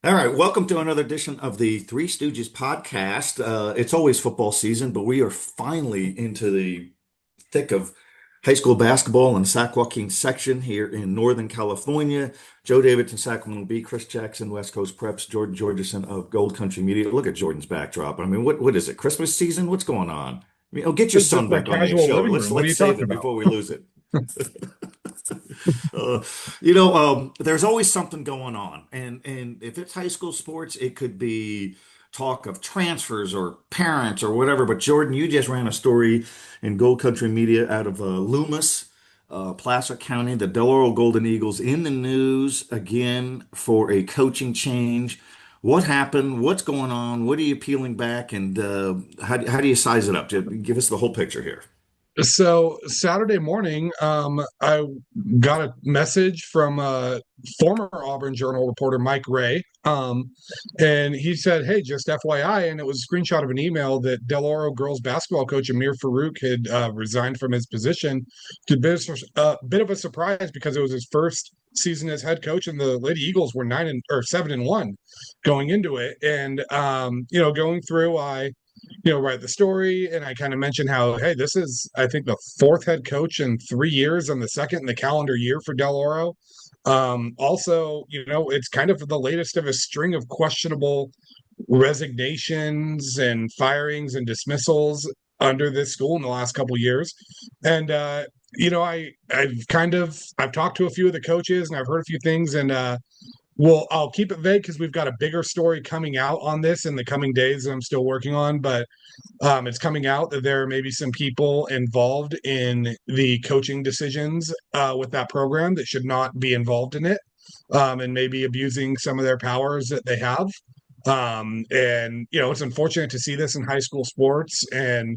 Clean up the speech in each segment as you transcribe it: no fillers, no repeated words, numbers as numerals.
All right, welcome to another edition of the Three Stooges podcast. It's always football season, but we are finally into the thick of high school basketball and Sac Joaquin section here in Northern California. Joe Davidson, Sacramento Bee, Chris Jackson, West Coast Preps, Jordan Georgeson of Gold Country Media. Look at Jordan's backdrop. I mean, what is it? Christmas season? What's going on? I mean, oh, get your This is just son my back on the casual show. living Let's room. What are let's you save talking it about? before we lose it. Uh, there's always something going on, and if it's high school sports, it could be talk of transfers or parents or whatever. But Jordan, you just ran a story in Gold Country Media out of Loomis, Placer County, the Del Oro Golden Eagles in the news again for a coaching change. What happened? What's going on? What are you peeling back? And how do you size it up? Give us the whole picture here. So Saturday morning, I got a message from former Auburn Journal reporter Mike Ray, and he said, "Hey, just FYI," and it was a screenshot of an email that Del Oro girls basketball coach Amir Farouk had resigned from his position. To bit of a surprise because it was his first season as head coach, and the Lady Eagles were 7-1 going into it, and going through, I write the story. And I kind of mentioned how, hey, this is, I think, the fourth head coach in 3 years and the second in the calendar year for Del Oro. Also, it's kind of the latest of a string of questionable resignations and firings and dismissals under this school in the last couple of years. And, I've talked to a few of the coaches and I've heard a few things, and well, I'll keep it vague because we've got a bigger story coming out on this in the coming days that I'm still working on. But it's coming out that there may be some people involved in the coaching decisions with that program that should not be involved in it, and maybe abusing some of their powers that they have. And it's unfortunate to see this in high school sports, and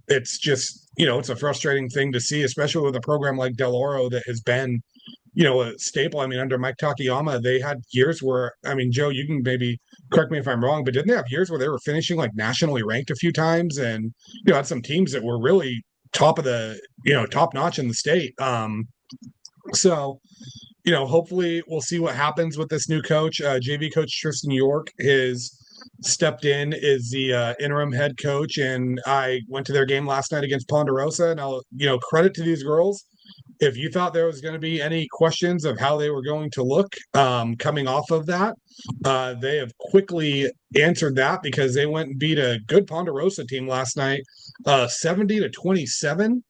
it's just it's a frustrating thing to see, especially with a program like Del Oro that has been a staple. I mean, under Mike Takayama, they had years where, I mean, Joe, you can maybe correct me if I'm wrong, but didn't they have years where they were finishing like nationally ranked a few times, and had some teams that were really top of the top notch in the state. So hopefully we'll see what happens with this new coach. JV coach Tristan York is stepped in as the interim head coach, and I went to their game last night against Ponderosa, and I'll credit to these girls. If you thought there was going to be any questions of how they were going to look coming off of that, they have quickly answered that because they went and beat a good Ponderosa team last night, 70-27.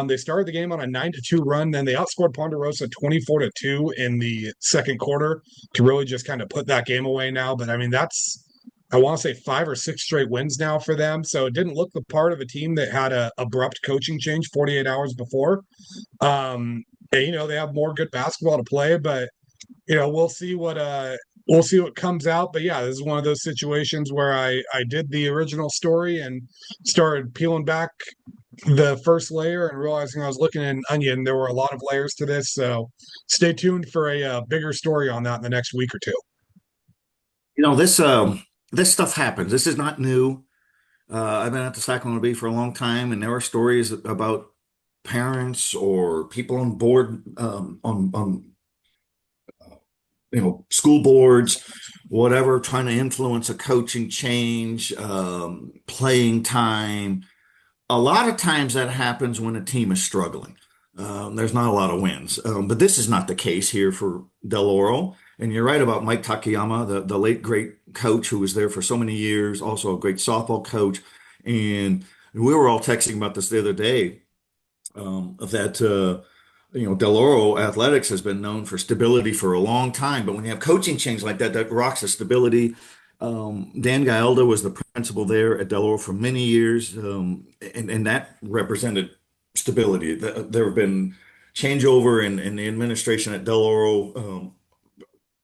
They started the game on a 9-2 run, then they outscored Ponderosa 24-2 in the second quarter to really just kind of put that game away now. But I mean, that's, I want to say, 5 or 6 straight wins now for them. So it didn't look the part of a team that had a abrupt coaching change 48 hours before. And, they have more good basketball to play, but we'll see what comes out. But yeah, this is one of those situations where I did the original story and started peeling back the first layer and realizing I was looking at an onion. There were a lot of layers to this, so stay tuned for a bigger story on that in the next week or two. This stuff happens. This is not new. I've been at the Sacramento Bee for a long time, and there are stories about parents or people on board on school boards, whatever, trying to influence a coaching change, playing time. A lot of times that happens when a team is struggling. There's not a lot of wins, but this is not the case here for Del Oro. And you're right about Mike Takayama, the late great coach who was there for so many years, also a great softball coach. And we were all texting about this the other day, that Del Oro athletics has been known for stability for a long time, but when you have coaching change like that, that rocks the stability. Dan Gaelda was the principal there at Del Oro for many years, and that represented stability. There have been changeover in the administration at Del Oro,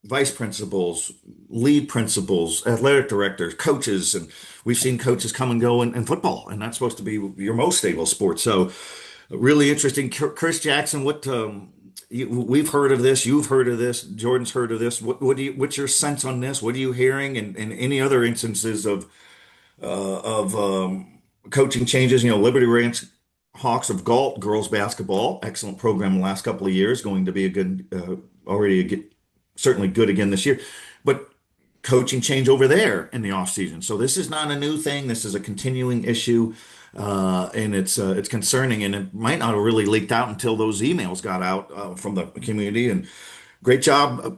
vice principals, lead principals, athletic directors, coaches, and we've seen coaches come and go in football, and that's supposed to be your most stable sport. So really interesting. Chris Jackson, we've heard of this, you've heard of this, Jordan's heard of this. What's your sense on this? What are you hearing, and any other instances of coaching changes? Liberty Ranch Hawks of Galt girls basketball, excellent program the last couple of years, going to be a good, already a good, certainly good again this year. But coaching change over there in the offseason. So this is not a new thing. This is a continuing issue, and it's concerning, and it might not have really leaked out until those emails got out from the community. And great job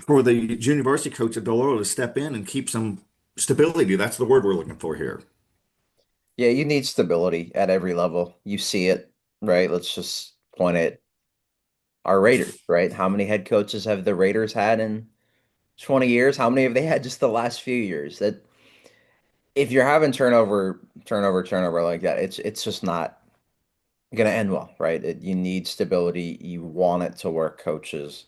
for the university coach at Deloro to step in and keep some stability. That's the word we're looking for here. Yeah, you need stability at every level. You see it, right? Let's just point at our Raiders, right? How many head coaches have the Raiders had in 20 years? How many have they had just the last few years? That if you're having turnover like that, it's just not going to end well, right? You need stability. You want it to work. Coaches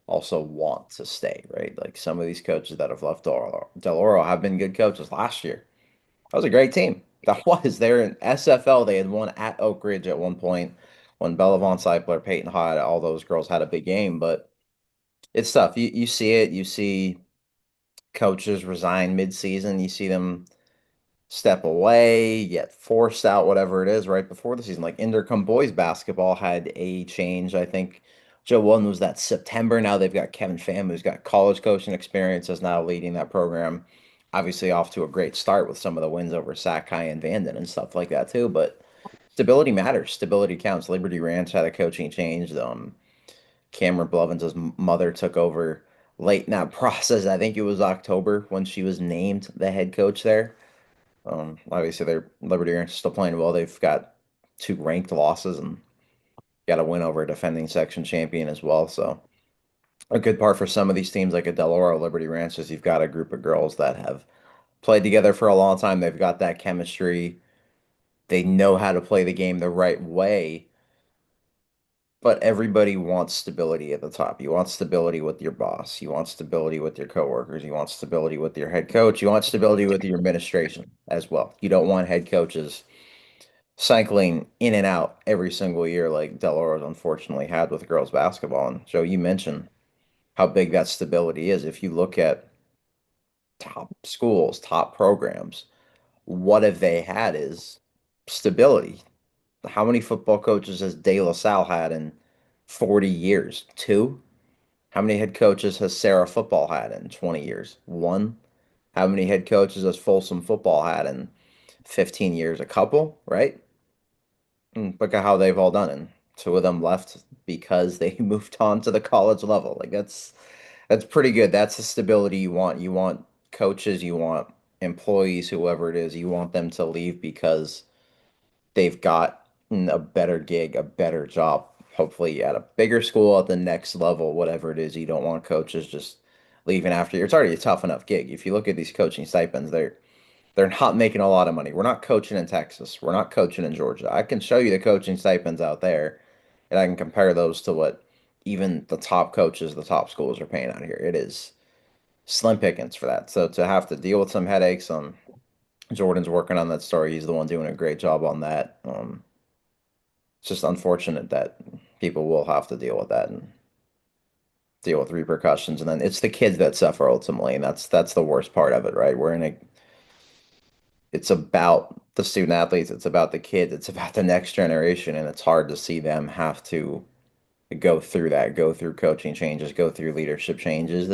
also want to stay, right? Like some of these coaches that have left Del Oro have been good coaches last year. That was a great team. That was there in SFL. They had won at Oak Ridge at one point when Bella Von Seipler, Peyton Hod, all those girls had a big game. But it's tough. You see it. You see coaches resign mid-season. You see them step away, get forced out, whatever it is, right before the season. Like Indercombe boys basketball had a change. I think Joe One was that September. Now they've got Kevin Pham, who's got college coaching experience, is now leading that program. Obviously, off to a great start with some of the wins over Sakai and Vanden and stuff like that too. But stability matters. Stability counts. Liberty Ranch had a coaching change. Cameron Blevins' mother took over late in that process. I think it was October when she was named the head coach there. Obviously, their Liberty are still playing well. They've got two ranked losses and got a win over a defending section champion as well. So a good part for some of these teams like a Del Oro, Liberty Ranch is you've got a group of girls that have played together for a long time. They've got that chemistry. They know how to play the game the right way. But everybody wants stability at the top. You want stability with your boss. You want stability with your coworkers. You want stability with your head coach. You want stability with your administration as well. You don't want head coaches cycling in and out every single year like Del Oro's unfortunately had with girls basketball. And Joe, you mentioned how big that stability is. If you look at top schools, top programs, what have they had is stability. How many football coaches has De La Salle had in 40 years? Two. How many head coaches has Sarah football had in 20 years? One. How many head coaches has Folsom football had in 15 years? A couple, right? Look at how they've all done it. Two of them left because they moved on to the college level. Like that's pretty good. That's the stability you want. You want coaches, you want employees, whoever it is, you want them to leave because they've got a better gig, a better job, hopefully at a bigger school at the next level, whatever it is. You don't want coaches just leaving after you. It's already a tough enough gig. If you look at these coaching stipends, they're not making a lot of money. We're not coaching in Texas. We're not coaching in Georgia. I can show you the coaching stipends out there, and I can compare those to what even the top coaches, the top schools are paying out here. It is slim pickings for that. So to have to deal with some headaches, Jordan's working on that story. He's the one doing a great job on that. It's just unfortunate that people will have to deal with that and deal with repercussions, and then it's the kids that suffer ultimately, and that's the worst part of it, right? It's about the student athletes, it's about the kids, it's about the next generation, and it's hard to see them have to go through that, go through coaching changes, go through leadership changes.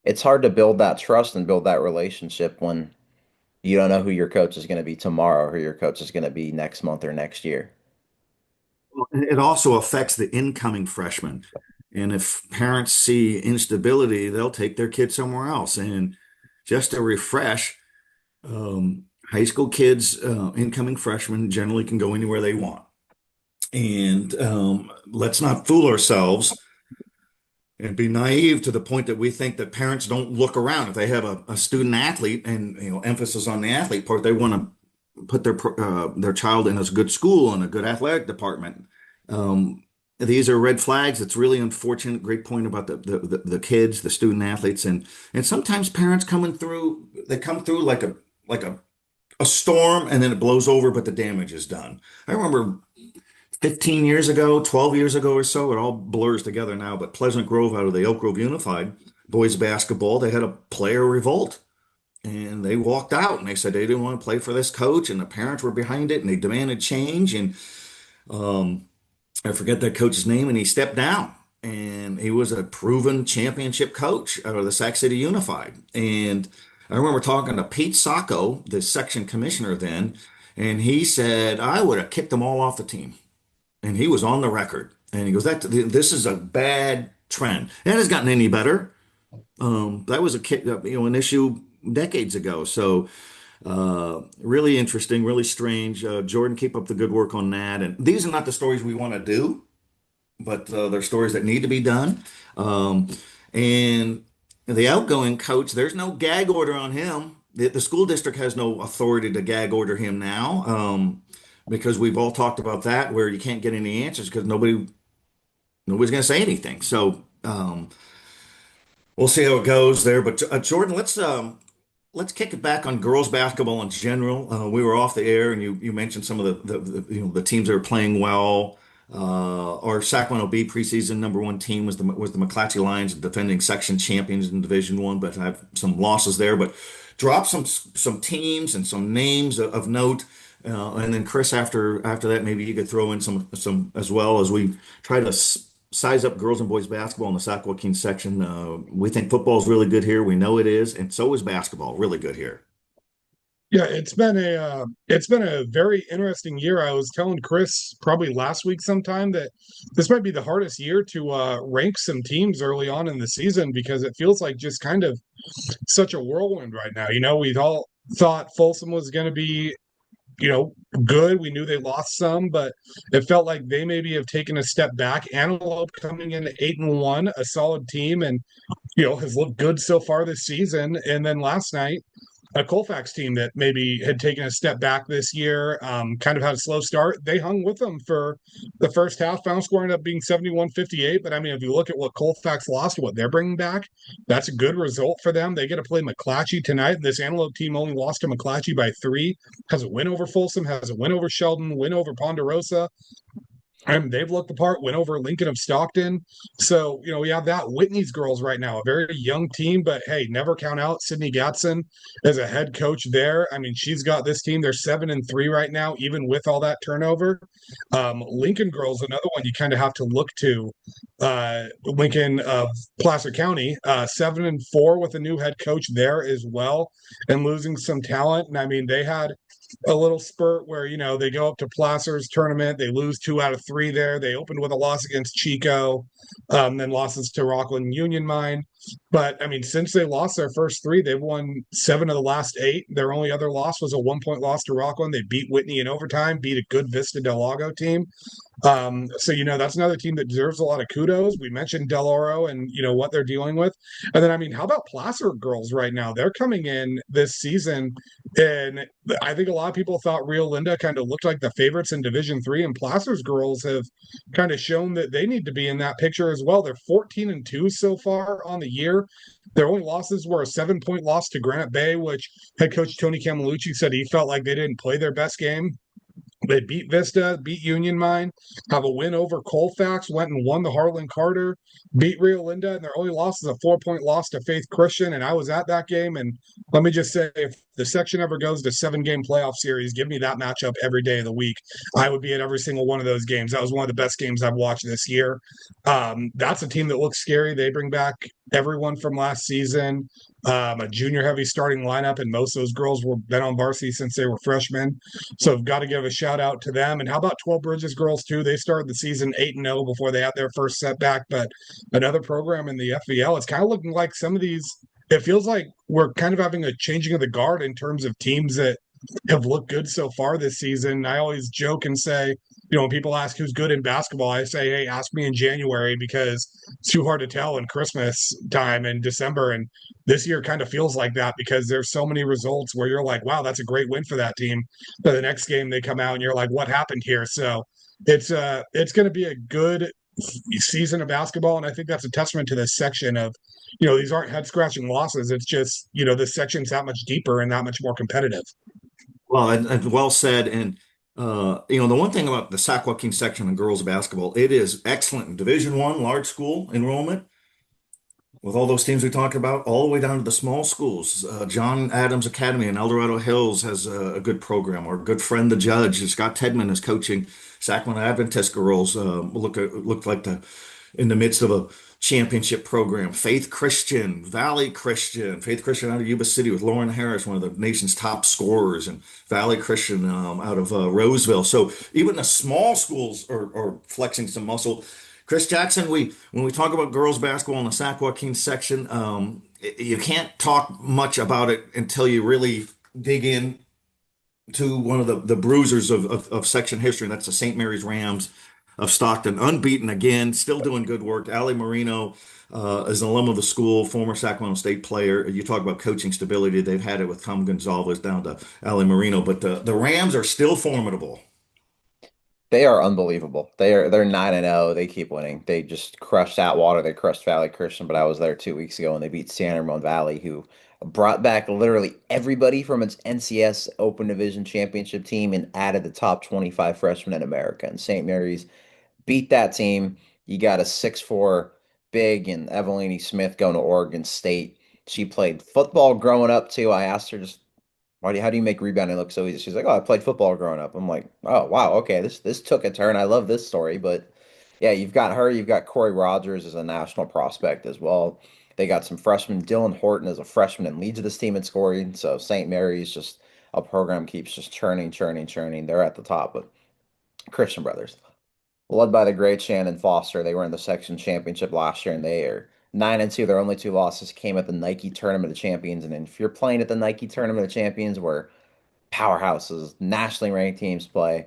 It's hard to build that trust and build that relationship when you don't know who your coach is going to be tomorrow, or who your coach is going to be next month or next year. It also affects the incoming freshmen. And if parents see instability, they'll take their kid somewhere else. And just to refresh, high school kids, incoming freshmen generally can go anywhere they want. And let's not fool ourselves and be naive to the point that we think that parents don't look around. If they have a student athlete, and emphasis on the athlete part, they want to put their child in a good school and a good athletic department. These are red flags. It's really unfortunate. Great point about the kids, the student athletes, and sometimes parents they come through like a storm, and then it blows over, but the damage is done. I remember 15 years ago, 12 years ago or so, it all blurs together now, but Pleasant Grove, out of the Elk Grove Unified boys basketball, they had a player revolt, and they walked out and they said they didn't want to play for this coach, and the parents were behind it and they demanded change. And I forget that coach's name, and he stepped down. and he was a proven championship coach out of the Sac City Unified. And I remember talking to Pete Sacco, the section commissioner then, and he said, I would have kicked them all off the team. And he was on the record. And he goes, this is a bad trend. It hasn't gotten any better. That was an issue decades ago. So really interesting, really strange. Jordan, keep up the good work on that. And these are not the stories we want to do, but they're stories that need to be done. And the outgoing coach, there's no gag order on him. The school district has no authority to gag order him now, because we've all talked about that, where you can't get any answers because nobody's going to say anything. So we'll see how it goes there. But Jordan, let's kick it back on girls basketball in general. We were off the air, and you mentioned some of the teams that are playing well. Our Sacramento Bee preseason #1 team was the McClatchy Lions, defending section champions in Division One, but have some losses there. But drop some teams and some names of note, and then Chris, after that, maybe you could throw in some as well, as we try to size up girls and boys basketball in the Sac Joaquin section. We think football is really good here. We know it is, and so is basketball really good here. Yeah, it's been a very interesting year. I was telling Chris probably last week sometime that this might be the hardest year to rank some teams early on in the season, because it feels like just kind of such a whirlwind right now. We'd all thought Folsom was going to be, good. We knew they lost some, but it felt like they maybe have taken a step back. Antelope coming in 8-1, a solid team, and has looked good so far this season. And then last night, a Colfax team that maybe had taken a step back this year, kind of had a slow start. They hung with them for the first half. Final score ended up being 71-58. But I mean, if you look at what Colfax lost, what they're bringing back, that's a good result for them. They get to play McClatchy tonight. This Antelope team only lost to McClatchy by 3. Has a win over Folsom, has a win over Sheldon, win over Ponderosa. They've looked the part, went over Lincoln of Stockton. So, we have that. Whitney's girls right now, a very young team, but hey, never count out Sydney Gatson as a head coach there. I mean, she's got this team. They're 7-3 right now, even with all that turnover. Lincoln girls, another one you kind of have to look to. Lincoln of Placer County, 7-4 with a new head coach there as well, and losing some talent. And I mean, they had a little spurt where they go up to Placer's tournament, they lose 2 out of 3 there. They opened with a loss against Chico, then losses to Rockland Union Mine. But I mean, since they lost their first 3, they've won 7 of the last 8. Their only other loss was a 1-point loss to Rockland. They beat Whitney in overtime, beat a good Vista Del Lago team. So that's another team that deserves a lot of kudos. We mentioned Del Oro and what they're dealing with. And then I mean, how about Placer girls right now? They're coming in this season, and I think a lot of people thought Rio Linda kind of looked like the favorites in Division 3, and Placer's girls have kind of shown that they need to be in that picture as well. They're 14-2 so far on the year. Their only losses were a 7-point loss to Granite Bay, which head coach Tony Camelucci said he felt like they didn't play their best game. They beat Vista, beat Union Mine, have a win over Colfax, went and won the Harlan Carter, beat Rio Linda, and their only loss is a 4-point loss to Faith Christian. And I was at that game. And let me just say, if the section ever goes to 7-game playoff series, give me that matchup every day of the week. I would be at every single one of those games. That was one of the best games I've watched this year. That's a team that looks scary. They bring back everyone from last season. A junior heavy starting lineup, and most of those girls were been on varsity since they were freshmen. So I've got to give a shout out to them. And how about 12 Bridges girls too? They started the season 8-0 before they had their first setback, but another program in the FVL. It's kind of looking like some of these, it feels like we're kind of having a changing of the guard in terms of teams that have looked good so far this season. I always joke and say, when people ask who's good in basketball, I say, hey, ask me in January, because it's too hard to tell in Christmas time and December. And this year kind of feels like that, because there's so many results where you're like, wow, that's a great win for that team. But the next game they come out and you're like, what happened here? So it's going to be a good season of basketball. And I think that's a testament to this section of, these aren't head scratching losses. It's just, this section's that much deeper and that much more competitive. Well, and well said. And the one thing about the Sac Joaquin section of girls basketball, it is excellent in Division I, large school enrollment, with all those teams we talked about, all the way down to the small schools. John Adams Academy in El Dorado Hills has a good program. Our good friend, the judge, Scott Tedman, is coaching Sacramento Adventist girls. Looked like in the midst of a championship program. Faith Christian, Valley Christian, Faith Christian out of Yuba City with Lauren Harris, one of the nation's top scorers, and Valley Christian out of Roseville. So even the small schools are flexing some muscle. Chris Jackson, when we talk about girls basketball in the Sac Joaquin section, you can't talk much about it until you really dig in to one of the bruisers of section history, and that's the St. Mary's Rams of Stockton, unbeaten again, still doing good work. Ali Marino is an alum of the school, former Sacramento State player. You talk about coaching stability; they've had it with Tom Gonzalez down to Ali Marino, but the Rams are still formidable. They are unbelievable. They're 9-0. They keep winning. They just crushed Atwater. They crushed Valley Christian, but I was there 2 weeks ago and they beat San Ramon Valley, who brought back literally everybody from its NCS Open Division Championship team and added the top 25 freshmen in America. And St. Mary's beat that team. You got a 6'4" big and Evelyn Smith going to Oregon State. She played football growing up too. I asked her just how do you make rebounding look so easy? She's like, oh, I played football growing up. I'm like, oh wow, okay, this took a turn. I love this story, but yeah, you've got her. You've got Corey Rogers as a national prospect as well. They got some freshmen. Dylan Horton as a freshman and leads this team in scoring. So St. Mary's just a program keeps just churning, churning, churning. They're at the top, but Christian Brothers, led by the great Shannon Foster. They were in the section championship last year, and they are 9-2. Their only two losses came at the Nike Tournament of Champions. And if you're playing at the Nike Tournament of Champions, where powerhouses, nationally ranked teams play,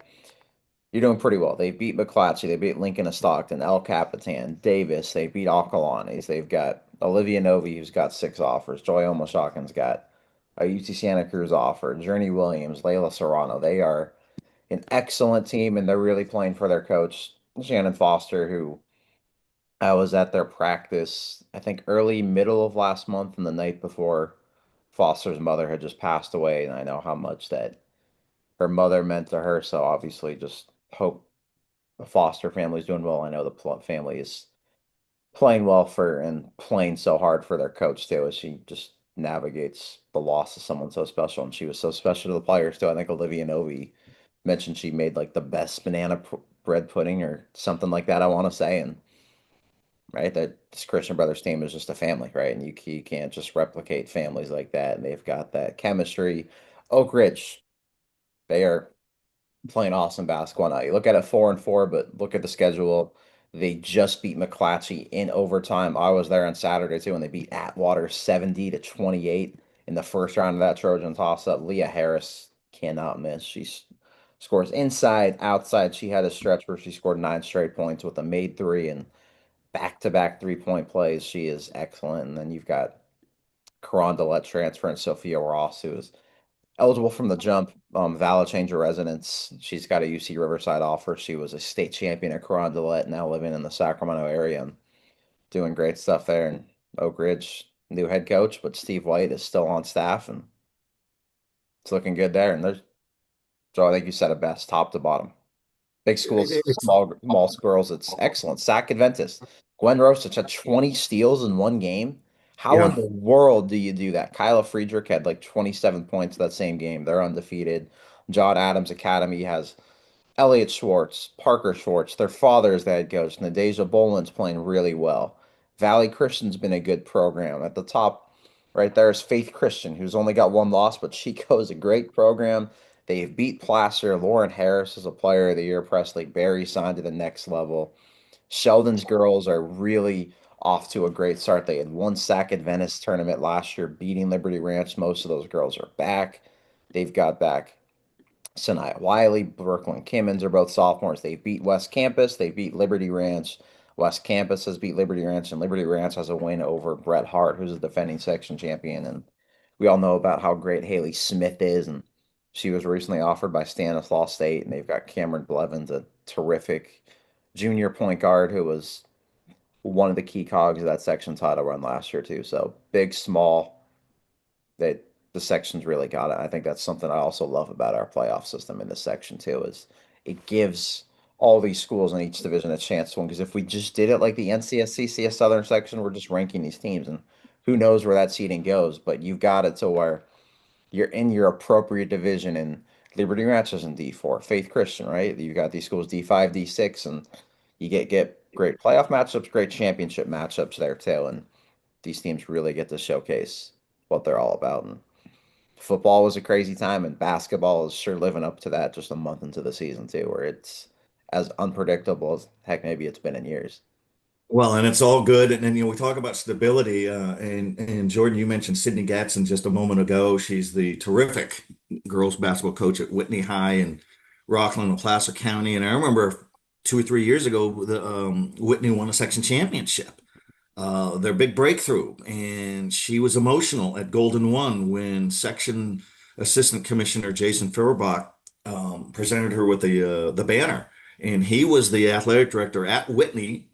you're doing pretty well. They beat McClatchy, they beat Lincoln of Stockton, El Capitan, Davis, they beat Acalanes. They've got Olivia Novi, who's got 6 offers. Joy Omoshakin's got a UT Santa Cruz offer. Journey Williams, Layla Serrano. They are an excellent team, and they're really playing for their coach, Shannon Foster, who I was at their practice, I think early, middle of last month, and the night before Foster's mother had just passed away, and I know how much that her mother meant to her. So obviously, just hope the Foster family's doing well. I know the family is playing well for and playing so hard for their coach too, as she just navigates the loss of someone so special. And she was so special to the players too. I think Olivia Novi mentioned she made like the best bread pudding or something like that, I want to say. And right, that this Christian Brothers team is just a family, right? And you can't just replicate families like that. And they've got that chemistry. Oak Ridge, they are playing awesome basketball now. You look at it 4-4, but look at the schedule. They just beat McClatchy in overtime. I was there on Saturday too, and they beat Atwater 70-28 in the first round of that Trojan toss-up. Leah Harris cannot miss. Scores inside, outside. She had a stretch where she scored 9 straight points with a made three and back-to-back 3-point plays. She is excellent. And then you've got Carondelet transfer and Sophia Ross, who is eligible from the jump, valid change of residence. She's got a UC Riverside offer. She was a state champion at Carondelet, now living in the Sacramento area and doing great stuff there. And Oak Ridge, new head coach, but Steve White is still on staff, and it's looking good there. And there's, Joe, I think you said it best, top to bottom. Big schools, It's small girls. It's excellent. Sac Adventist. Gwen Rosich had 20 steals in one game. How in yeah. the world do you do that? Kyla Friedrich had like 27 points that same game. They're undefeated. John Adams Academy has Elliot Schwartz, Parker Schwartz. Their father is the head coach. Nadeja Boland's playing really well. Valley Christian's been a good program. At the top, right there is Faith Christian, who's only got one loss, but she goes a great program. They've beat Placer. Lauren Harris is a player of the year. Presley Berry signed to the next level. Sheldon's girls are really off to a great start. They had one Sac Adventist tournament last year, beating Liberty Ranch. Most of those girls are back. They've got back Sanaya Wiley, Brooklyn Kimmons are both sophomores. They beat West Campus. They beat Liberty Ranch. West Campus has beat Liberty Ranch, and Liberty Ranch has a win over Bret Hart, who's the defending section champion. And we all know about how great Haley Smith is, and she was recently offered by Stanislaus State. And they've got Cameron Blevins, a terrific junior point guard who was one of the key cogs of that section title run last year too. So big, small, that the sections really got it. I think that's something I also love about our playoff system in this section too, is it gives all these schools in each division a chance to win. Because if we just did it like the NCSCCS Southern section, we're just ranking these teams, and who knows where that seeding goes. But you've got it to where you're in your appropriate division, and Liberty Ranch is in D4, Faith Christian, right? You've got these schools D5, D6, and You get great playoff matchups, great championship matchups there too, and these teams really get to showcase what they're all about. And football was a crazy time, and basketball is sure living up to that just a month into the season too, where it's as unpredictable as heck maybe it's been in years. Well, and it's all good. And then, we talk about stability. And Jordan, you mentioned Sydney Gatson just a moment ago. She's the terrific girls basketball coach at Whitney High in Rockland and Placer County. And I remember 2 or 3 years ago, Whitney won a section championship, their big breakthrough. And she was emotional at Golden One when section assistant commissioner Jason Feuerbach presented her with the banner. And he was the athletic director at Whitney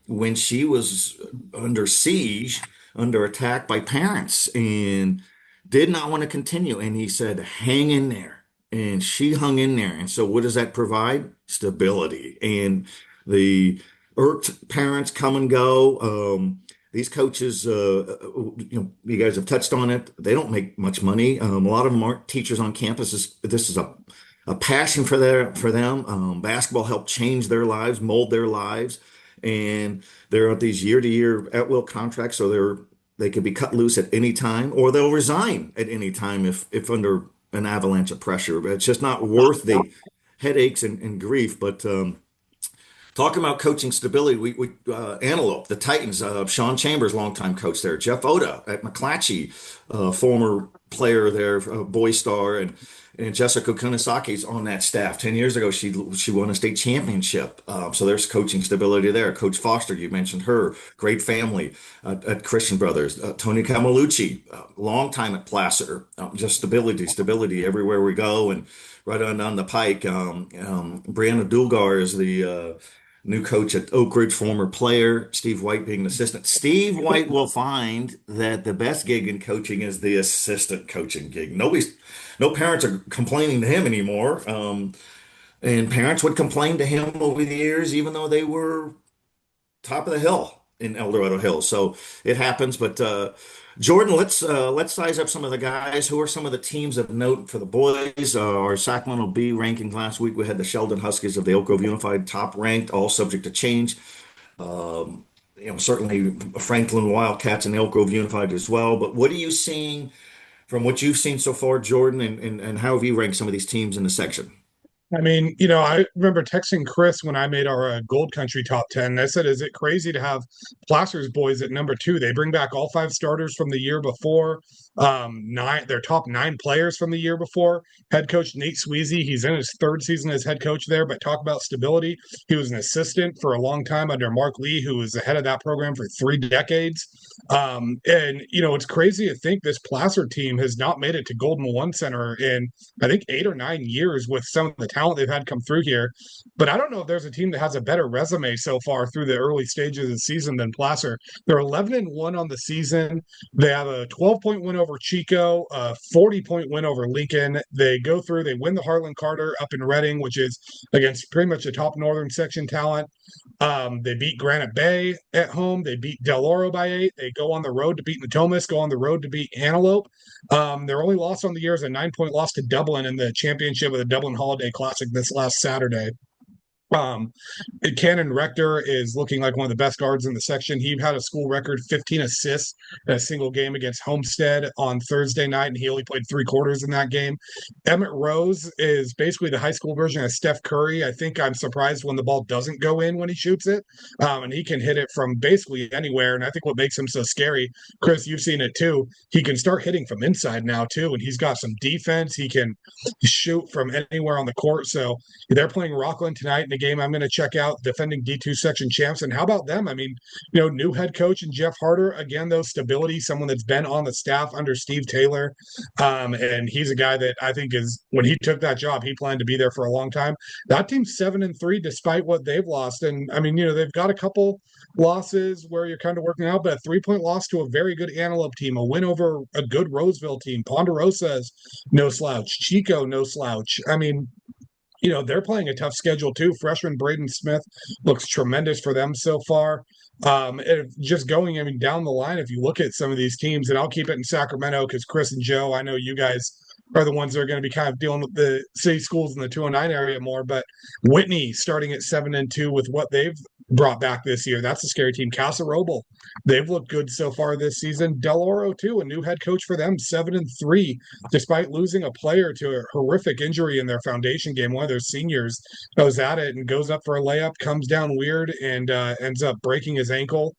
when she was under siege, under attack by parents, and did not want to continue. And he said, hang in there. And she hung in there. And so, what does that provide? Stability. And the irked parents come and go. These coaches, you guys have touched on it. They don't make much money. A lot of them aren't teachers on campus. This is a passion for them. Basketball helped change their lives, mold their lives, and they're at these year-to-year at-will contracts, so they could be cut loose at any time, or they'll resign at any time if under an avalanche of pressure. But it's just not worth the headaches and grief. But talking about coaching stability, we Antelope, the Titans, Sean Chambers, longtime coach there, Jeff Oda at McClatchy, former player there, boy star, and Jessica Kunasaki's on that staff. 10 years ago, she won a state championship. So there's coaching stability there. Coach Foster, you mentioned her, great family at Christian Brothers. Tony Camalucci, long time at Placer. Just stability everywhere we go. And right on down the pike, Brianna Dulgar is the new coach at Oak Ridge, former player, Steve White being an assistant. Steve White will find that the best gig in coaching is the assistant coaching gig. No parents are complaining to him anymore. And parents would complain to him over the years, even though they were top of the hill in El Dorado Hills. So it happens. But Jordan, let's size up some of the guys. Who are some of the teams of note for the boys? Our Sacramento Bee rankings last week, we had the Sheldon Huskies of the Elk Grove Unified top ranked, all subject to change. Certainly Franklin Wildcats and Elk Grove Unified as well. But what are you seeing from what you've seen so far, Jordan, and how have you ranked some of these teams in the section? I mean, I remember texting Chris when I made our Gold Country top 10. I said, is it crazy to have Placer's boys at number 2? They bring back all 5 starters from the year before, their top 9 players from the year before. Head coach Nate Sweezy, he's in his 3rd season as head coach there, but talk about stability. He was an assistant for a long time under Mark Lee, who was the head of that program for 3 decades. It's crazy to think this Placer team has not made it to Golden One Center in, I think, 8 or 9 years with some of the talent they've had come through here. But I don't know if there's a team that has a better resume so far through the early stages of the season than Placer. They're 11-1 on the season. They have a 12-point win over Chico, a 40-point win over Lincoln. They go through, they win the Harlan Carter up in Reading, which is against pretty much the top northern section talent. They beat Granite Bay at home. They beat Del Oro by 8. They go on the road to beat Natomas, go on the road to beat Antelope. Their only loss on the year is a 9-point loss to Dublin in the championship of the Dublin Holiday Classic this last Saturday. Cannon Rector is looking like one of the best guards in the section. He had a school record 15 assists in a single game against Homestead on Thursday night, and he only played 3 quarters in that game. Emmett Rose is basically the high school version of Steph Curry. I think I'm surprised when the ball doesn't go in when he shoots it, and he can hit it from basically anywhere. And I think what makes him so scary, Chris, you've seen it too, he can start hitting from inside now too, and he's got some defense. He can shoot from anywhere on the court. So they're playing Rockland tonight in a game I'm going to check out, defending D2 section champs. And how about them? I mean, new head coach and Jeff Harder, again, though, stability, someone that's been on the staff under Steve Taylor. And he's a guy that I think is, when he took that job, he planned to be there for a long time. That team's 7-3 despite what they've lost. And I mean, they've got a couple losses where you're kind of working out, but a 3-point loss to a very good Antelope team, a win over a good Roseville team. Ponderosa's no slouch. Chico, no slouch. I mean, they're playing a tough schedule too. Freshman Braden Smith looks tremendous for them so far. Just going, I mean, down the line, if you look at some of these teams, and I'll keep it in Sacramento because Chris and Joe, I know you guys are the ones that are going to be kind of dealing with the city schools in the 209 area more. But Whitney starting at 7-2 with what they've brought back this year. That's a scary team. Casa Roble, they've looked good so far this season. Del Oro, too, a new head coach for them, 7-3, despite losing a player to a horrific injury in their foundation game. One of their seniors goes at it and goes up for a layup, comes down weird, and ends up breaking his ankle.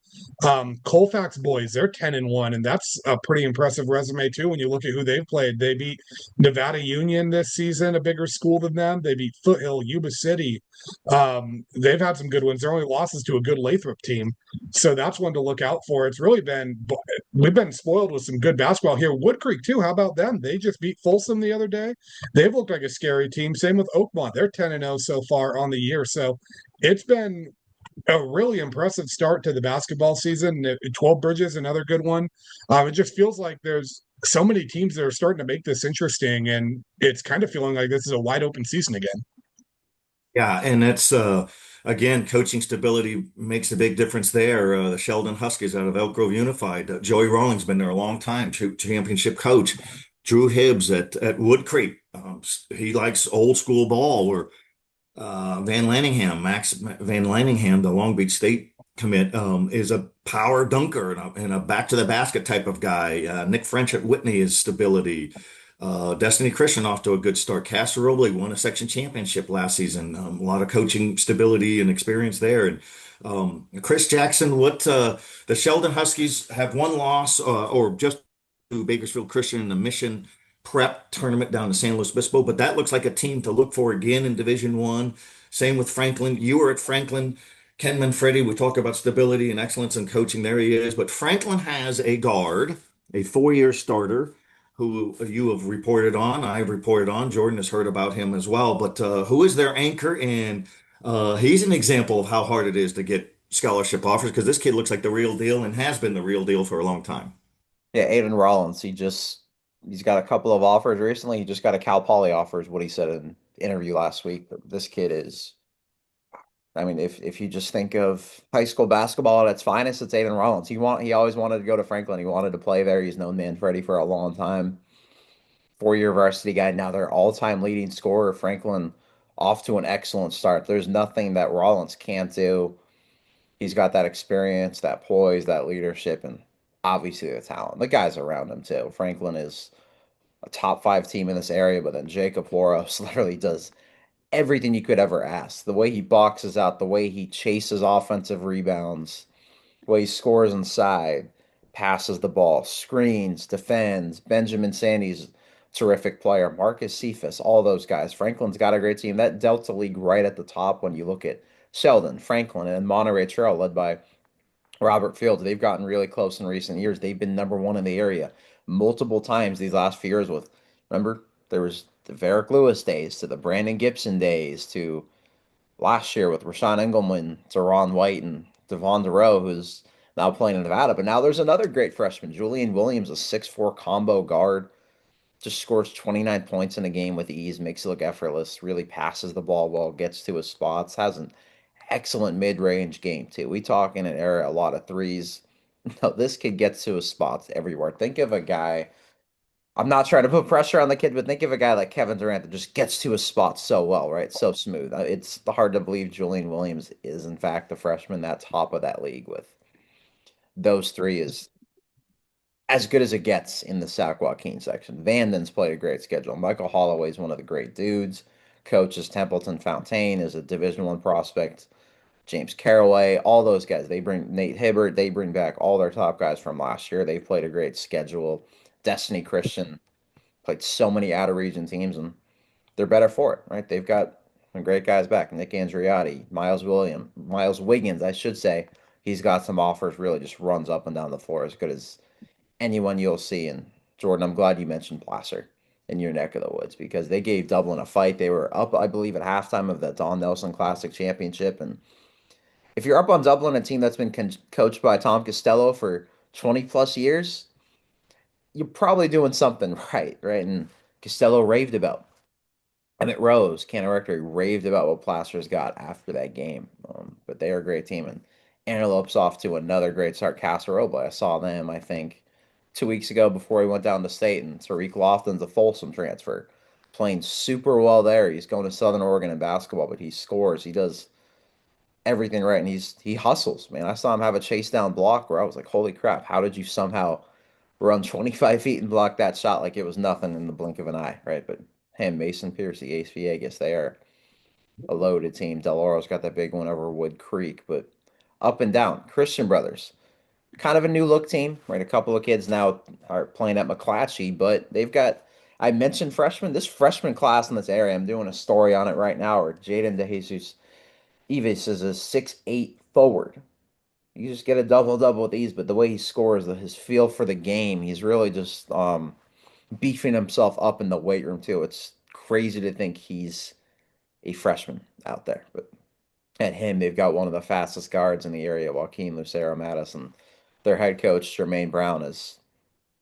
Colfax boys, they're 10-1, and that's a pretty impressive resume, too, when you look at who they've played. They beat Nevada Union this season, a bigger school than them. They beat Foothill, Yuba City. They've had some good ones. Their only losses to a good Lathrop team. So that's one to look out for. It's really been, we've been spoiled with some good basketball here. Wood Creek, too. How about them? They just beat Folsom the other day. They've looked like a scary team. Same with Oakmont. They're 10-0 so far on the year. So it's been a really impressive start to the basketball season. 12 Bridges, another good one. It just feels like there's so many teams that are starting to make this interesting, and it's kind of feeling like this is a wide open season again. Yeah, and that's again, coaching stability makes a big difference there. The Sheldon Huskies out of Elk Grove Unified. Joey Rawlings been there a long time, championship coach. Drew Hibbs at Wood Creek. He likes old school ball. Or Max Van Lanningham, the Long Beach State commit, is a power dunker and a back to the basket type of guy. Nick French at Whitney is stability. Destiny Christian off to a good start. Casa Roble won a section championship last season. A lot of coaching stability and experience there. And Chris Jackson, what the Sheldon Huskies have one loss or just to Bakersfield Christian in the Mission Prep tournament down to San Luis Obispo, but that looks like a team to look for again in Division One. Same with Franklin. You were at Franklin. Ken Manfredi, we talk about stability and excellence in coaching. There he is. But Franklin has a guard, a 4-year starter who you have reported on. I've reported on. Jordan has heard about him as well. But who is their anchor? And he's an example of how hard it is to get scholarship offers because this kid looks like the real deal and has been the real deal for a long time. Yeah, Aiden Rollins. He's got a couple of offers recently. He just got a Cal Poly offer, is what he said in an interview last week. But this kid is, I mean, if you just think of high school basketball at its finest, it's Aiden Rollins. He always wanted to go to Franklin. He wanted to play there. He's known Manfredi for a long time. 4-year varsity guy. Now their all-time leading scorer, Franklin, off to an excellent start. There's nothing that Rollins can't do. He's got that experience, that poise, that leadership, and obviously the talent. The guys around him too. Franklin is a top 5 team in this area, but then Jacob Loros literally does everything you could ever ask. The way he boxes out, the way he chases offensive rebounds, the way he scores inside, passes the ball, screens, defends. Benjamin Sandy's a terrific player. Marcus Cephas, all those guys. Franklin's got a great team. That Delta League right at the top when you look at Sheldon, Franklin, and Monterey Trail led by Robert Fields. They've gotten really close in recent years. They've been number one in the area multiple times these last few years with, remember, there was the Varick Lewis days to the Brandon Gibson days to last year with Rashawn Engelman, to Ron White, and Devon DeRoe, who's now playing in Nevada. But now there's another great freshman, Julian Williams, a 6'4" combo guard, just scores 29 points in a game with ease, makes it look effortless, really passes the ball well, gets to his spots, has an excellent mid-range game too. We talk in an era a lot of threes. No, this kid gets to his spots everywhere. Think of a guy. I'm not trying to put pressure on the kid, but think of a guy like Kevin Durant that just gets to his spots so well, right? So smooth. It's hard to believe Julian Williams is in fact the freshman that's top of that league with those three is as good as it gets in the Sac Joaquin section. Vanden's played a great schedule. Michael Holloway is one of the great dudes. Coaches Templeton Fontaine is a Division I prospect. James Caraway, all those guys. They bring Nate Hibbert. They bring back all their top guys from last year. They've played a great schedule. Destiny Christian played so many out of region teams, and they're better for it, right? They've got some great guys back. Nick Andriotti, Miles Wiggins, I should say. He's got some offers. Really, just runs up and down the floor as good as anyone you'll see. And Jordan, I'm glad you mentioned Placer in your neck of the woods because they gave Dublin a fight. They were up, I believe, at halftime of the Don Nelson Classic Championship, and if you're up on Dublin, a team that's been coached by Tom Costello for 20 plus years, you're probably doing something right? And Costello raved about Emmett Rose, Cannon Rectory raved about what Placer's got after that game. But they are a great team. And Antelopes off to another great start. Casa Roble, I saw them, I think, 2 weeks ago before he went down to state, and Tariq Lofton's a Folsom transfer, playing super well there. He's going to Southern Oregon in basketball, but he scores. He does everything right, and he hustles, man. I saw him have a chase down block where I was like, holy crap, how did you somehow run 25 feet and block that shot like it was nothing in the blink of an eye, right? But him, Mason Pierce, the Ace Vegas, they are a loaded team. Del Oro's got that big one over Wood Creek, but up and down. Christian Brothers, kind of a new look team, right? A couple of kids now are playing at McClatchy, but they've got, I mentioned freshmen. This freshman class in this area, I'm doing a story on it right now, where Jaden DeJesus Eves is a 6'8" forward. You just get a double double with ease, but the way he scores, his feel for the game, he's really just beefing himself up in the weight room too. It's crazy to think he's a freshman out there, but at him, they've got one of the fastest guards in the area, Joaquin Lucero Madison. Their head coach, Jermaine Brown, is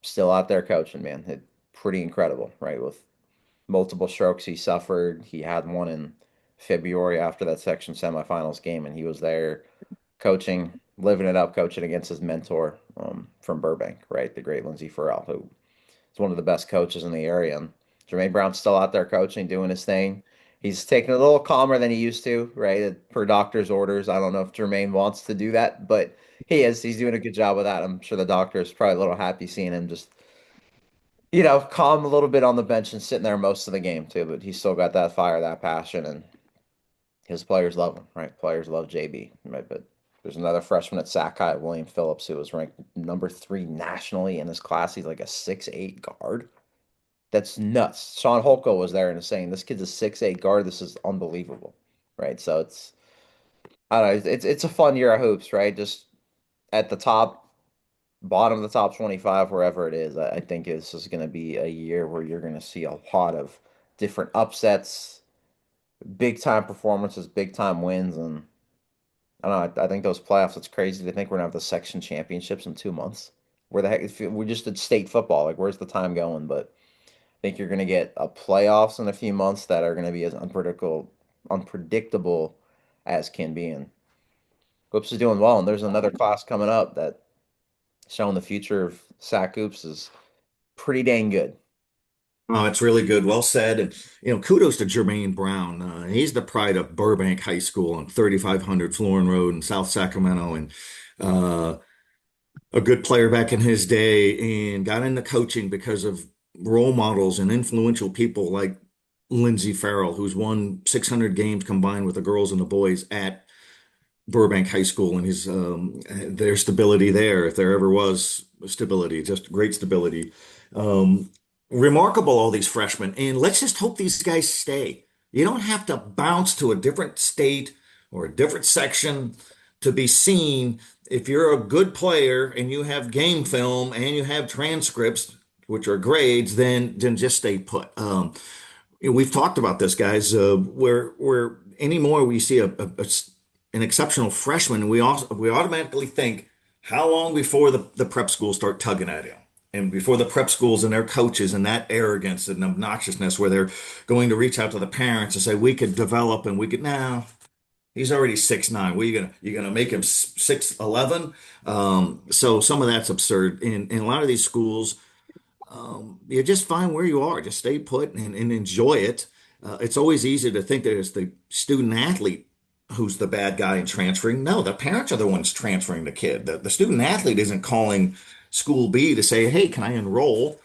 still out there coaching, man. Pretty incredible, right? With multiple strokes he suffered. He had one in February after that section semifinals game, and he was there coaching, living it up, coaching against his mentor from Burbank, right? The great Lindsey Farrell, who is one of the best coaches in the area. And Jermaine Brown's still out there coaching, doing his thing. He's taking it a little calmer than he used to, right? Per doctor's orders. I don't know if Jermaine wants to do that, but he is. He's doing a good job with that. I'm sure the doctor is probably a little happy seeing him just, calm a little bit on the bench and sitting there most of the game too. But he's still got that fire, that passion, and his players love him, right? Players love JB, right? But there's another freshman at Sakai, William Phillips, who was ranked number 3 nationally in his class. He's like a 6'8" guard. That's nuts. Sean Holko was there and is saying this kid's a 6'8" guard. This is unbelievable, right? So I don't know. It's a fun year of hoops, right? Just at the top, bottom of the top 25, wherever it is. I think this is going to be a year where you're going to see a lot of different upsets, big time performances, big time wins, and I don't know. I think those playoffs. It's crazy to think we're gonna have the section championships in 2 months. Where the heck? If we just did state football, like where's the time going? But I think you're gonna get a playoffs in a few months that are gonna be as unpredictable as can be. And Hoops is doing well, and there's another class coming up that showing the future of Sac Hoops is pretty dang good. Oh, it's really good. Well said. And, kudos to Jermaine Brown. He's the pride of Burbank High School on 3500 Florin Road in South Sacramento. And uh, a good player back in his day and got into coaching because of role models and influential people like Lindsey Farrell, who's won 600 games combined with the girls and the boys at Burbank High School. And their stability there, if there ever was stability, just great stability. Um, Remarkable, all these freshmen. And let's just hope these guys stay. You don't have to bounce to a different state or a different section to be seen. If you're a good player and you have game film and you have transcripts, which are grades, then just stay put. We've talked about this, guys. Where anymore we see an exceptional freshman, we automatically think, how long before the prep schools start tugging at him? And before the prep schools and their coaches and that arrogance and obnoxiousness where they're going to reach out to the parents and say, we could develop and we could now. He's already 6'9". What are you gonna make him 6'11"? So some of that's absurd. In a lot of these schools, you just find where you are, just stay put and enjoy it. It's always easy to think that it's the student athlete who's the bad guy and transferring. No, the parents are the ones transferring the kid. The student athlete isn't calling school B to say, hey, can I enroll?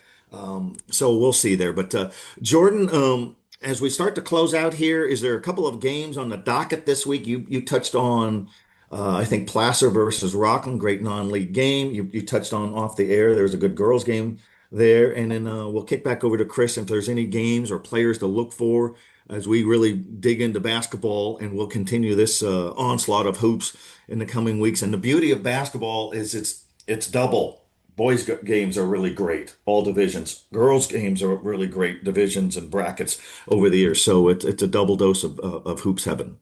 So we'll see there. But Jordan, as we start to close out here, is there a couple of games on the docket this week? You touched on, I think, Placer versus Rockland, great non-league game. You touched on off the air. There's a good girls game there. And then we'll kick back over to Chris if there's any games or players to look for as we really dig into basketball, and we'll continue this onslaught of hoops in the coming weeks. And the beauty of basketball is it's double. Boys games are really great, all divisions. Girls games are really great, divisions and brackets over the years. So it's a double dose of hoops heaven.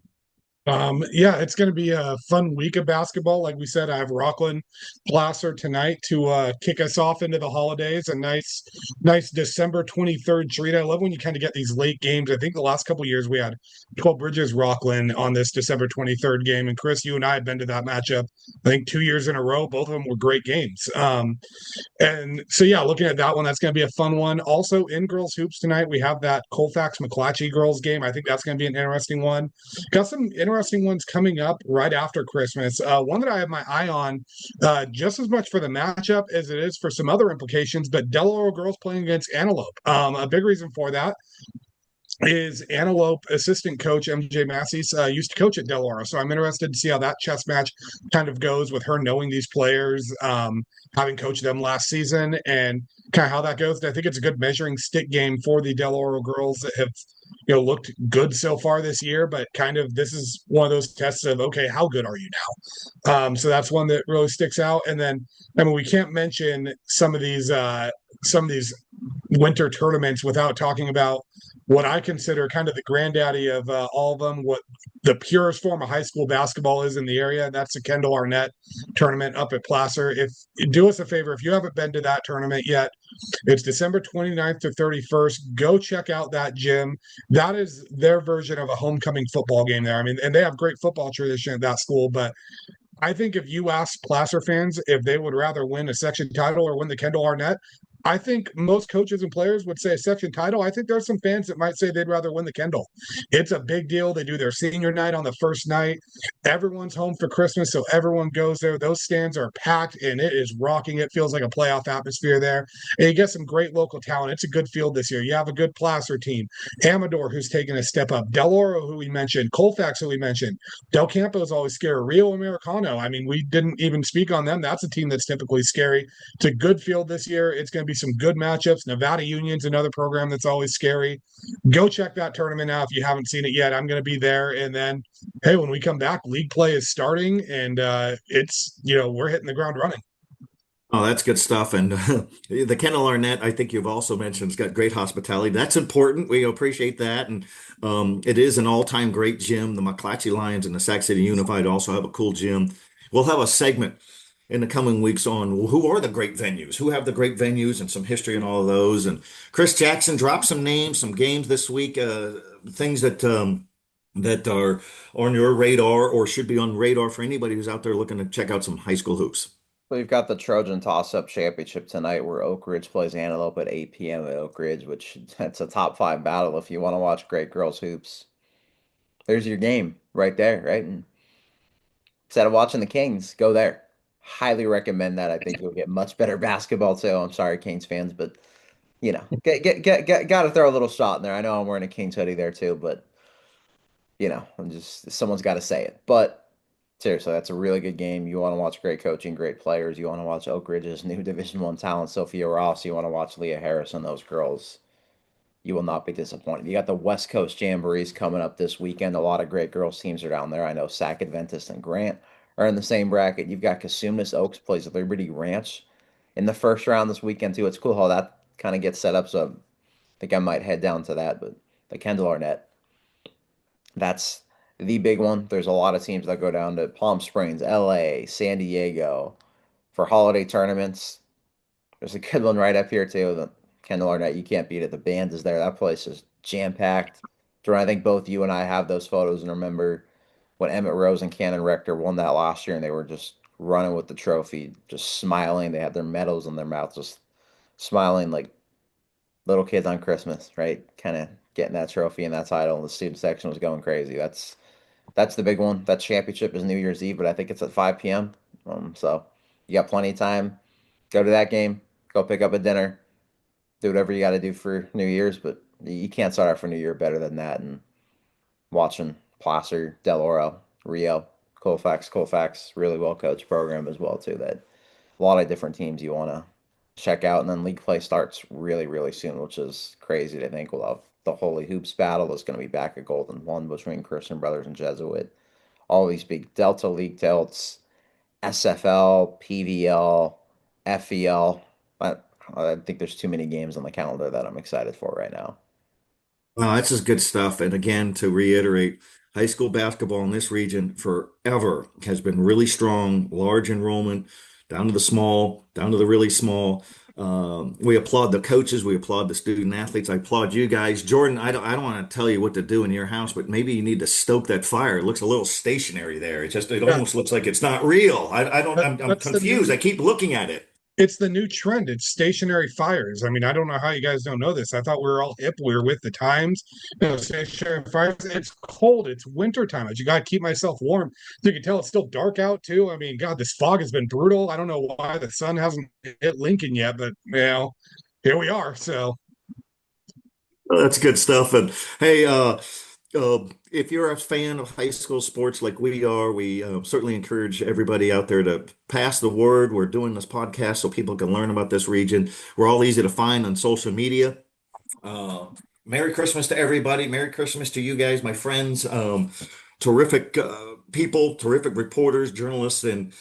Yeah, it's going to be a fun week of basketball. Like we said, I have Rockland Placer tonight to kick us off into the holidays. A nice December 23rd treat. I love when you kind of get these late games. I think the last couple of years we had 12 Bridges Rockland on this December 23rd game. And Chris, you and I have been to that matchup, I think 2 years in a row. Both of them were great games. And so, yeah, looking at that one, that's going to be a fun one. Also, in girls hoops tonight, we have that Colfax McClatchy girls game. I think that's going to be an interesting one. Got some interesting ones coming up right after Christmas. One that I have my eye on, just as much for the matchup as it is for some other implications, but Del Oro girls playing against Antelope. A big reason for that is Antelope assistant coach MJ Massey's used to coach at Del Oro. So I'm interested to see how that chess match kind of goes with her knowing these players, having coached them last season, and kind of how that goes. I think it's a good measuring stick game for the Del Oro girls that have looked good so far this year, but kind of this is one of those tests of, okay, how good are you now? So that's one that really sticks out. And then, I mean, we can't mention some of these winter tournaments without talking about what I consider kind of the granddaddy of all of them, what the purest form of high school basketball is in the area. That's the Kendall Arnett tournament up at Placer. If do us a favor, if you haven't been to that tournament yet, it's December 29th to 31st. Go check out that gym. That is their version of a homecoming football game there. I mean, and they have great football tradition at that school, but I think if you ask Placer fans if they would rather win a section title or win the Kendall Arnett, I think most coaches and players would say a section title. I think there's some fans that might say they'd rather win the Kendall. It's a big deal. They do their senior night on the first night. Everyone's home for Christmas, so everyone goes there. Those stands are packed and it is rocking. It feels like a playoff atmosphere there. And you get some great local talent. It's a good field this year. You have a good Placer team. Amador, who's taken a step up. Del Oro, who we mentioned. Colfax, who we mentioned. Del Campo is always scary. Rio Americano. I mean, we didn't even speak on them. That's a team that's typically scary. It's a good field this year. It's going to be some good matchups. Nevada Union's another program that's always scary. Go check that tournament out if you haven't seen it yet. I'm going to be there. And then, hey, when we come back, league play is starting, and we're hitting the ground running. Oh, that's good stuff. And the Kendall Arnett, I think you've also mentioned, has got great hospitality. That's important. We appreciate that. And it is an all-time great gym. The McClatchy Lions and the Sac City Unified also have a cool gym. We'll have a segment in the coming weeks on who are the great venues, who have the great venues and some history and all of those. And Chris Jackson dropped some names, some games this week, things that are on your radar or should be on radar for anybody who's out there looking to check out some high school hoops. We've got the Trojan Toss-Up Championship tonight where Oak Ridge plays Antelope at 8 p.m. at Oak Ridge, which that's a top five battle if you want to watch great girls hoops. There's your game right there, right? And instead of watching the Kings, go there. Highly recommend that. I think you'll get much better basketball too. I'm sorry, Kings fans, but got to throw a little shot in there. I know I'm wearing a Kings hoodie there too, but I'm just someone's got to say it. But seriously, that's a really good game. You want to watch great coaching, great players. You want to watch Oak Ridge's new Division One talent, Sophia Ross. You want to watch Leah Harris and those girls. You will not be disappointed. You got the West Coast Jamborees coming up this weekend. A lot of great girls teams are down there. I know Sac Adventist and Grant are in the same bracket. You've got Cosumnes Oaks plays Liberty Ranch in the first round this weekend too. It's cool how that kind of gets set up. So I think I might head down to that. But the Kendall Arnett, that's the big one. There's a lot of teams that go down to Palm Springs, LA, San Diego for holiday tournaments. There's a good one right up here too. The Kendall Arnett, you can't beat it. The band is there. That place is jam packed. Jordan, I think both you and I have those photos and remember when Emmett Rose and Cannon Rector won that last year and they were just running with the trophy, just smiling. They had their medals in their mouth, just smiling like little kids on Christmas, right? Kind of getting that trophy and that title. And the student section was going crazy. That's the big one. That championship is New Year's Eve, but I think it's at 5 p.m. So you got plenty of time. Go to that game. Go pick up a dinner. Do whatever you got to do for New Year's, but you can't start off for New Year better than that. And watching Placer, Del Oro, Rio, Colfax, really well coached program as well too. That a lot of different teams you want to check out, and then league play starts really, really soon, which is crazy to think. We'll have the Holy Hoops battle that's going to be back at Golden One between Christian Brothers and Jesuit. All these big Delta League tilts, SFL, PVL, FEL. I think there's too many games on the calendar that I'm excited for right now. Well, that's just good stuff. And again, to reiterate, high school basketball in this region forever has been really strong, large enrollment, down to the small, down to the really small. We applaud the coaches, we applaud the student athletes. I applaud you guys. Jordan, I don't want to tell you what to do in your house, but maybe you need to stoke that fire. It looks a little stationary there. It Yeah, almost looks like it's not real. I don't, I'm that's the new. confused. I keep looking at it. It's the new trend. It's stationary fires. I mean, I don't know how you guys don't know this. I thought we were all hip. We were with the times. Stationary fires. It's cold. It's winter time. You got to keep myself warm. You can tell it's still dark out too. I mean, God, this fog has been brutal. I don't know why the sun hasn't hit Lincoln yet, but here we are. So That's good stuff. And hey, if you're a fan of high school sports like we are, we certainly encourage everybody out there to pass the word. We're doing this podcast so people can learn about this region. We're all easy to find on social media. Uh, Merry Christmas to everybody. Merry Christmas to you guys, my friends. Terrific people, terrific reporters, journalists, and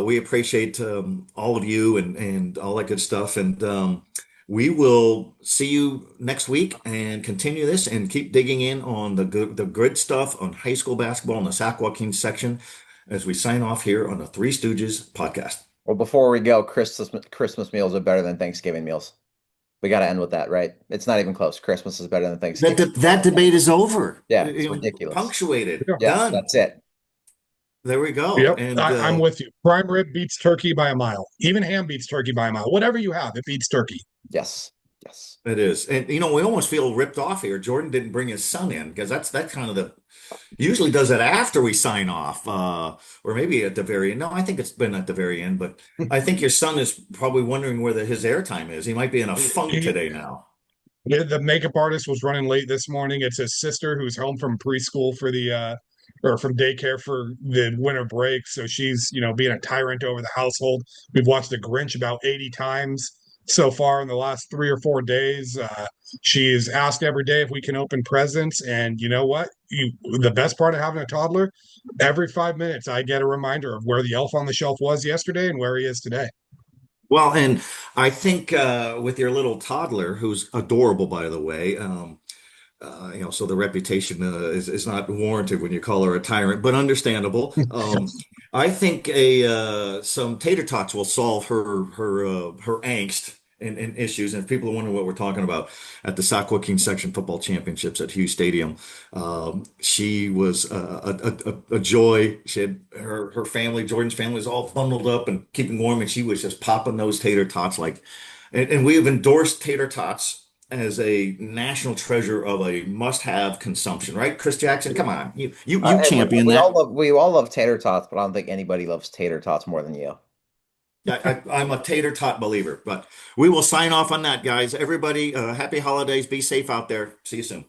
we appreciate all of you and all that good stuff. And we will see you next week and continue this and keep digging in on the good stuff on high school basketball in the Sac Joaquin section as we sign off here on the Three Stooges podcast. Well, before we go, Christmas meals are better than Thanksgiving meals. We got to end with that, right? It's not even close. Christmas is better than Thanksgiving. That debate is over. Yeah, it's ridiculous. Punctuated. yeah, Yeah, Done. that's it. There we go. yep, And I'm with you. Prime rib beats turkey by a mile. Even ham beats turkey by a mile. Whatever you have, it beats turkey. Yes. Yes. it is. And we almost feel ripped off here. Jordan didn't bring his son in because that's kind of the usually does it after we sign off, or maybe at the very end. No, I think it's been at the very end, but I think your son is probably wondering where his airtime is. He might be in a funk today now. Yeah, the makeup artist was running late this morning. It's his sister who's home from preschool for the or from daycare for the winter break. So she's, being a tyrant over the household. We've watched The Grinch about 80 times so far in the last 3 or 4 days. She's asked every day if we can open presents. And you know what? The best part of having a toddler, every 5 minutes, I get a reminder of where the elf on the shelf was yesterday and where he is today. Well, and I think with your little toddler, who's adorable, by the way, so the reputation is not warranted when you call her a tyrant, but understandable. I think some tater tots will solve her angst and issues. And if people are wondering what we're talking about at the Sac Joaquin Section Football Championships at Hughes Stadium, she was a joy. She had her family, Jordan's family, was all bundled up and keeping warm, and she was just popping those tater tots and we have endorsed tater tots as a national treasure of a must-have consumption, right? Chris Jackson, come on, you champion that. We all love tater tots, but I don't think anybody loves tater tots more than you. I'm a tater tot believer, but we will sign off on that, guys. Everybody, happy holidays. Be safe out there. See you soon.